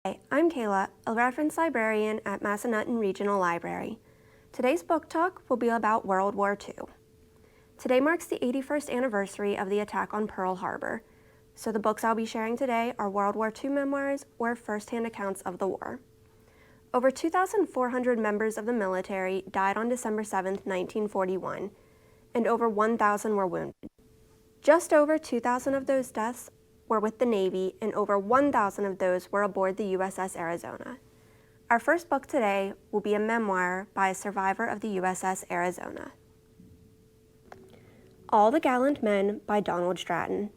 Hi, I'm Kayla, a Reference Librarian at Massanutten Regional Library. Today's book talk will be about World War II. Today marks the 81st anniversary of the attack on Pearl Harbor, so the books I'll be sharing today are World War II memoirs or first-hand accounts of the war. Over 2,400 members of the military died on December 7, 1941, and over 1,000 were wounded. Just over 2,000 of those deaths were with the Navy, and over 1,000 of those were aboard the USS Arizona. Our first book today will be a memoir by a survivor of the USS Arizona. All the Gallant Men by Donald Stratton.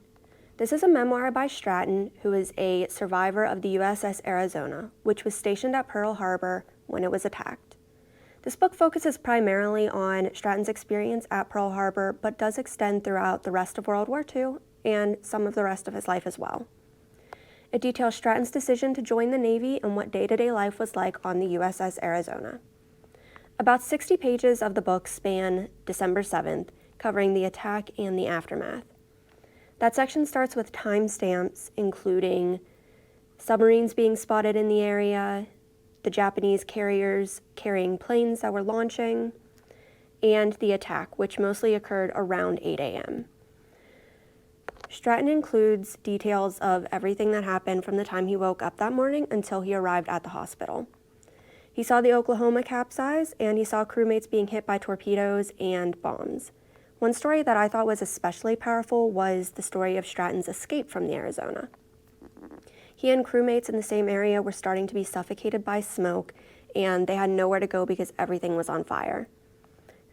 This is a memoir by Stratton, who is a survivor of the USS Arizona, which was stationed at Pearl Harbor when it was attacked. This book focuses primarily on Stratton's experience at Pearl Harbor, but does extend throughout the rest of World War II and some of the rest of his life as well. It details Stratton's decision to join the Navy and what day-to-day life was like on the USS Arizona. About 60 pages of the book span December 7th, covering the attack and the aftermath. That section starts with timestamps, including submarines being spotted in the area, the Japanese carriers carrying planes that were launching, and the attack, which mostly occurred around 8 a.m. Stratton includes details of everything that happened from the time he woke up that morning until he arrived at the hospital. He saw the Oklahoma capsize, and he saw crewmates being hit by torpedoes and bombs. One story that I thought was especially powerful was the story of Stratton's escape from the Arizona. He and crewmates in the same area were starting to be suffocated by smoke, and they had nowhere to go because everything was on fire.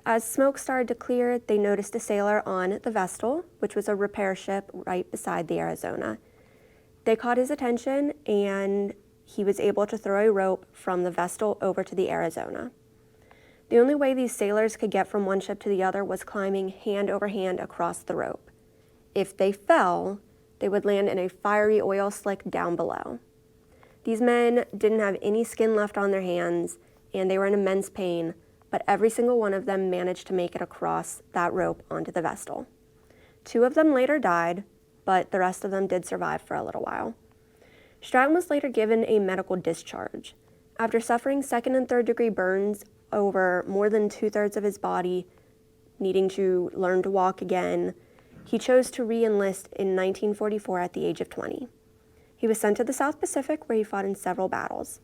As smoke started to clear, they noticed a sailor on the Vestal, which was a repair ship right beside the Arizona. They caught his attention, and he was able to throw a rope from the Vestal over to the Arizona. The only way these sailors could get from one ship to the other was climbing hand over hand across the rope. If they fell, they would land in a fiery oil slick down below. These men didn't have any skin left on their hands, and they were in immense pain, but every single one of them managed to make it across that rope onto the Vestal. 2 of them later died, but the rest of them did survive for a little while. Stratton was later given a medical discharge. After suffering 2nd and 3rd degree burns over more than 2/3 of his body, needing to learn to walk again, he chose to re-enlist in 1944 at the age of 20. He was sent to the South Pacific, where he fought in several battles.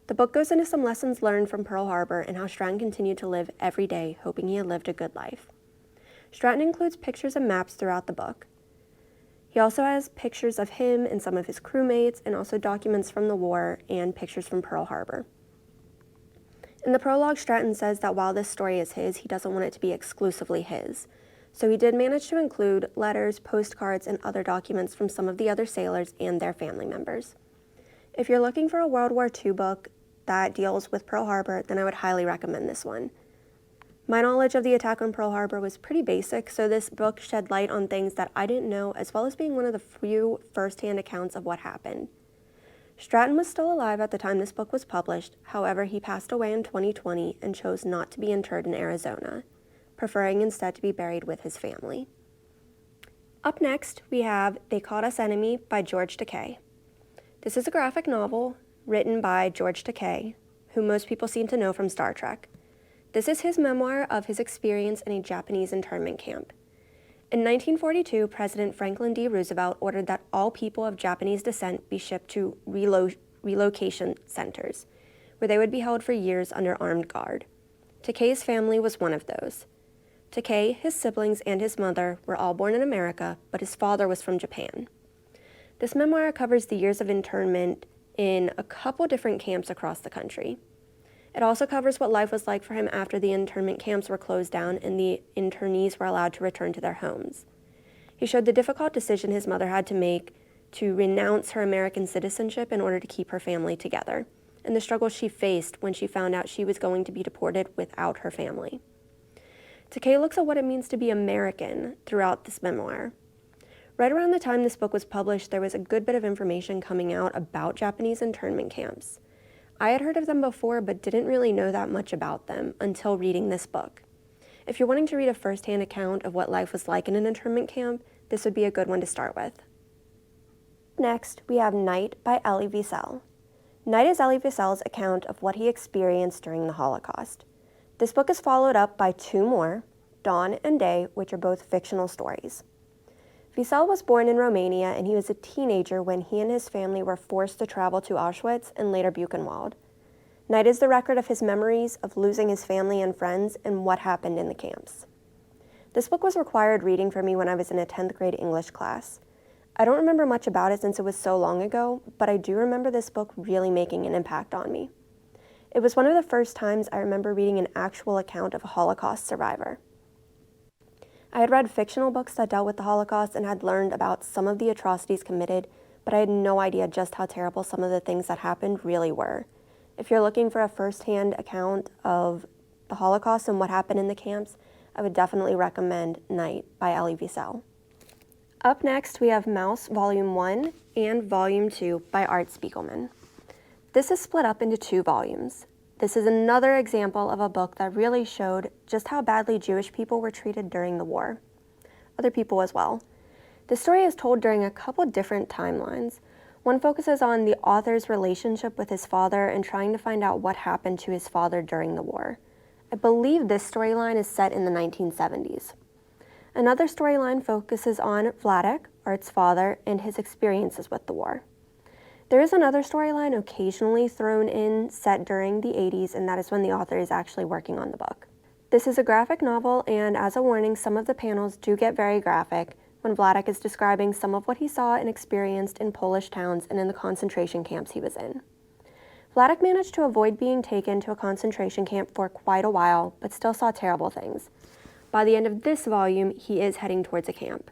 The book goes into some lessons learned from Pearl Harbor and how Stratton continued to live every day, hoping he had lived a good life. Stratton includes pictures and maps throughout the book. He also has pictures of him and some of his crewmates, and also documents from the war and pictures from Pearl Harbor. In the prologue, Stratton says that while this story is his, he doesn't want it to be exclusively his. So he did manage to include letters, postcards, and other documents from some of the other sailors and their family members. If you're looking for a World War II book that deals with Pearl Harbor, then I would highly recommend this one. My knowledge of the attack on Pearl Harbor was pretty basic, so this book shed light on things that I didn't know, as well as being one of the few first-hand accounts of what happened. Stratton was still alive at the time this book was published. However, he passed away in 2020 and chose not to be interred in Arizona, preferring instead to be buried with his family. Up next, we have They Called Us Enemy by George Takei. This is a graphic novel written by George Takei, who most people seem to know from Star Trek. This is his memoir of his experience in a Japanese internment camp. In 1942, President Franklin D. Roosevelt ordered that all people of Japanese descent be shipped to relocation centers, where they would be held for years under armed guard. Takei's family was one of those. Takei, his siblings, and his mother were all born in America, but his father was from Japan. This memoir covers the years of internment in a couple different camps across the country. It also covers what life was like for him after the internment camps were closed down and the internees were allowed to return to their homes. He showed the difficult decision his mother had to make to renounce her American citizenship in order to keep her family together, and the struggle she faced when she found out she was going to be deported without her family. Takei looks at what it means to be American throughout this memoir. Right around the time this book was published, there was a good bit of information coming out about Japanese internment camps. I had heard of them before, but didn't really know that much about them until reading this book. If you're wanting to read a first-hand account of what life was like in an internment camp, this would be a good one to start with. Next, we have Night by Elie Wiesel. Night is Elie Wiesel's account of what he experienced during the Holocaust. This book is followed up by two more, Dawn and Day, which are both fictional stories. Wiesel was born in Romania, and he was a teenager when he and his family were forced to travel to Auschwitz and later Buchenwald. Night is the record of his memories of losing his family and friends and what happened in the camps. This book was required reading for me when I was in a 10th grade English class. I don't remember much about it since it was so long ago, but I do remember this book really making an impact on me. It was one of the first times I remember reading an actual account of a Holocaust survivor. I had read fictional books that dealt with the Holocaust and had learned about some of the atrocities committed, but I had no idea just how terrible some of the things that happened really were. If you're looking for a first-hand account of the Holocaust and what happened in the camps, I would definitely recommend Night by Elie Wiesel. Up next, we have Maus Volume 1 and Volume 2 by Art Spiegelman. This is split up into two volumes. This is another example of a book that really showed just how badly Jewish people were treated during the war. Other people as well. The story is told during a couple different timelines. One focuses on the author's relationship with his father and trying to find out what happened to his father during the war. I believe this storyline is set in the 1970s. Another storyline focuses on Vladek, Art's father, and his experiences with the war. There is another storyline occasionally thrown in set during the 80s, and that is when the author is actually working on the book. This is a graphic novel, and as a warning, some of the panels do get very graphic when Vladek is describing some of what he saw and experienced in Polish towns and in the concentration camps he was in. Vladek managed to avoid being taken to a concentration camp for quite a while, but still saw terrible things. By the end of this volume, he is heading towards a camp.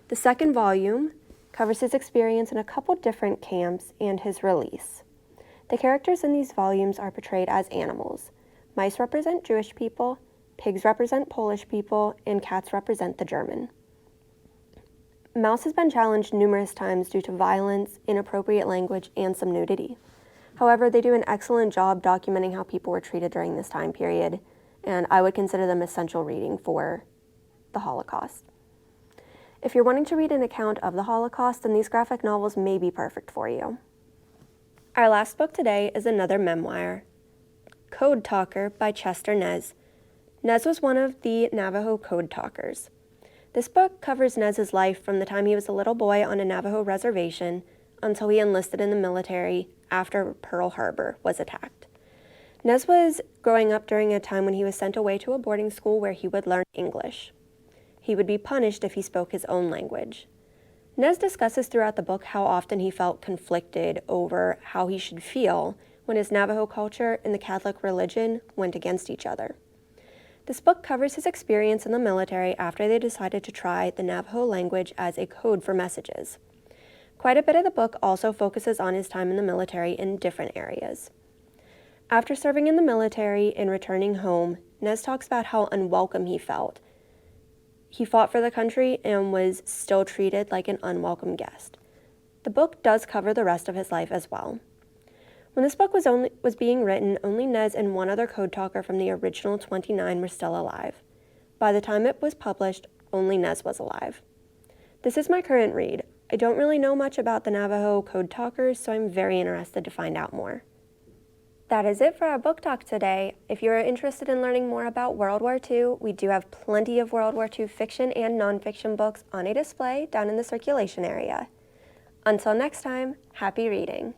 The second volume covers his experience in a couple different camps and his release. The characters in these volumes are portrayed as animals. Mice represent Jewish people, pigs represent Polish people, and cats represent the German. Maus has been challenged numerous times due to violence, inappropriate language, and some nudity. However, they do an excellent job documenting how people were treated during this time period, and I would consider them essential reading for the Holocaust. If you're wanting to read an account of the Holocaust, then these graphic novels may be perfect for you. Our last book today is another memoir, Code Talker by Chester Nez. Nez was one of the Navajo code talkers. This book covers Nez's life from the time he was a little boy on a Navajo reservation until he enlisted in the military after Pearl Harbor was attacked. Nez was growing up during a time when he was sent away to a boarding school where he would learn English. He would be punished if he spoke his own language. Nez discusses throughout the book how often he felt conflicted over how he should feel when his Navajo culture and the Catholic religion went against each other. This book covers his experience in the military after they decided to try the Navajo language as a code for messages. Quite a bit of the book also focuses on his time in the military in different areas. After serving in the military and returning home, Nez talks about how unwelcome he felt. He fought for the country and was still treated like an unwelcome guest. The book does cover the rest of his life as well. When this book was being written, only Nez and one other code talker from the original 29 were still alive. By the time it was published, only Nez was alive. This is my current read. I don't really know much about the Navajo code talkers, so I'm very interested to find out more. That is it for our book talk today. If you're interested in learning more about World War II, we do have plenty of World War II fiction and nonfiction books on a display down in the circulation area. Until next time, happy reading.